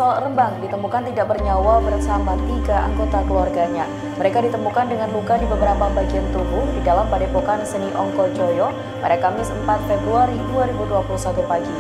asal Rembang ditemukan tidak bernyawa bersama 3 anggota keluarganya. Mereka ditemukan dengan luka di beberapa bagian tubuh di dalam Padepokan Seni Ongkojoyo pada Kamis 4 Februari 2021 pagi.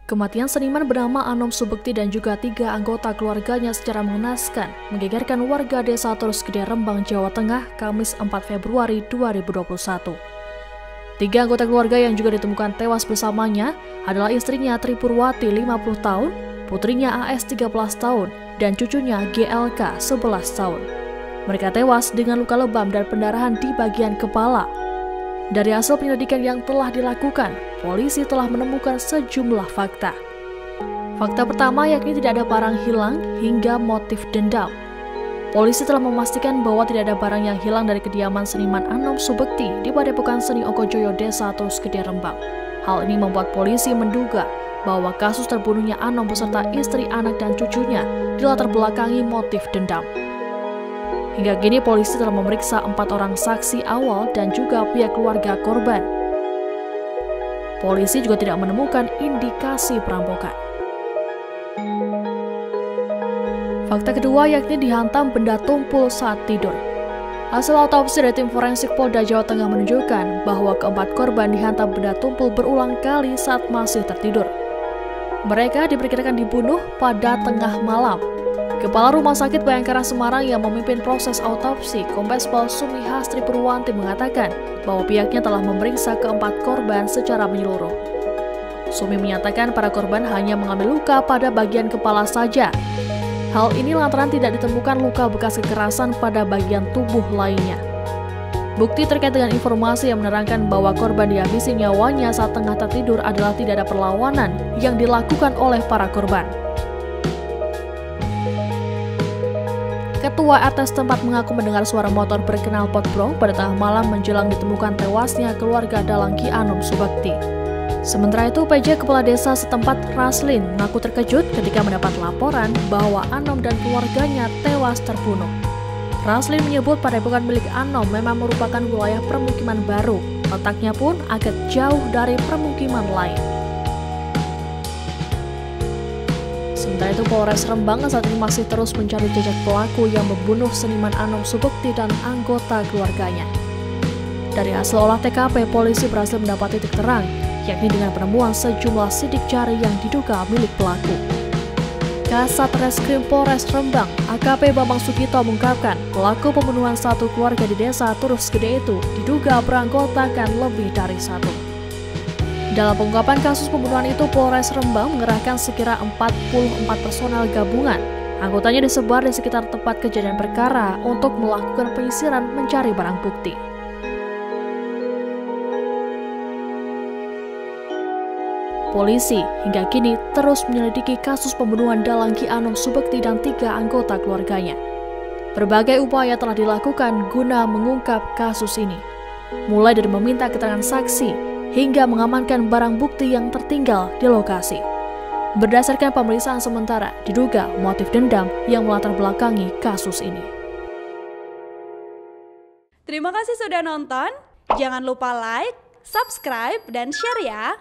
Kematian seniman bernama Anom Subekti dan juga 3 anggota keluarganya secara mengenaskan menggegerkan warga desa Terus Gede, Rembang, Jawa Tengah, Kamis 4 Februari 2021. 3 anggota keluarga yang juga ditemukan tewas bersamanya adalah istrinya Tri Purwati 50 tahun, putrinya AS 13 tahun, dan cucunya GLK 11 tahun. Mereka tewas dengan luka lebam dan pendarahan di bagian kepala. Dari hasil penyelidikan yang telah dilakukan, polisi telah menemukan sejumlah fakta. Fakta pertama yakni tidak ada barang hilang hingga motif dendam. Polisi telah memastikan bahwa tidak ada barang yang hilang dari kediaman seniman Anom Subekti di Padepokan Seni Ongkojoyo, Desa Terus Gede, Rembang. Hal ini membuat polisi menduga bahwa kasus terbunuhnya Anom beserta istri, anak, dan cucunya dilatar belakangi motif dendam. Hingga kini polisi telah memeriksa 4 orang saksi awal dan juga pihak keluarga korban. Polisi juga tidak menemukan indikasi perampokan. Fakta kedua yakni dihantam benda tumpul saat tidur. Hasil otopsi dari tim forensik Polda Jawa Tengah menunjukkan bahwa keempat korban dihantam benda tumpul berulang kali saat masih tertidur. Mereka diperkirakan dibunuh pada tengah malam. Kepala Rumah Sakit Bayangkara Semarang yang memimpin proses autopsi, Kombes Pol Sumi Hastri Purwanti, mengatakan bahwa pihaknya telah memeriksa keempat korban secara menyeluruh. Sumi menyatakan para korban hanya mengalami luka pada bagian kepala saja. Hal ini lantaran tidak ditemukan luka bekas kekerasan pada bagian tubuh lainnya. Bukti terkait dengan informasi yang menerangkan bahwa korban dihabisi nyawanya saat tengah tertidur adalah tidak ada perlawanan yang dilakukan oleh para korban. Ketua RT setempat mengaku mendengar suara motor berknalpot brong pada tengah malam menjelang ditemukan tewasnya keluarga Dalangki Anom Subekti. Sementara itu, PJ Kepala Desa setempat Raslin mengaku terkejut ketika mendapat laporan bahwa Anom dan keluarganya tewas terbunuh. Raslin menyebut padepokan milik Anom memang merupakan wilayah permukiman baru, letaknya pun agak jauh dari permukiman lain. Sementara itu, Polres Rembang saat ini masih terus mencari jejak pelaku yang membunuh seniman Anom Subekti dan anggota keluarganya. Dari hasil olah TKP, polisi berhasil mendapat titik terang, yakni dengan penemuan sejumlah sidik jari yang diduga milik pelaku. Kasat Reskrim Polres Rembang, AKP Bambang Sugito, mengungkapkan pelaku pembunuhan satu keluarga di desa Terus Gede itu diduga beranggotakan lebih dari satu. Dalam pengungkapan kasus pembunuhan itu, Polres Rembang mengerahkan sekira 44 personel gabungan. Anggotanya disebar di sekitar tempat kejadian perkara untuk melakukan penyisiran mencari barang bukti. Polisi hingga kini terus menyelidiki kasus pembunuhan Dalangki Anom Subekti dan 3 anggota keluarganya. Berbagai upaya telah dilakukan guna mengungkap kasus ini, mulai dari meminta keterangan saksi hingga mengamankan barang bukti yang tertinggal di lokasi. Berdasarkan pemeriksaan sementara, diduga motif dendam yang melatar belakangi kasus ini. Terima kasih sudah nonton. Jangan lupa like, subscribe, dan share ya.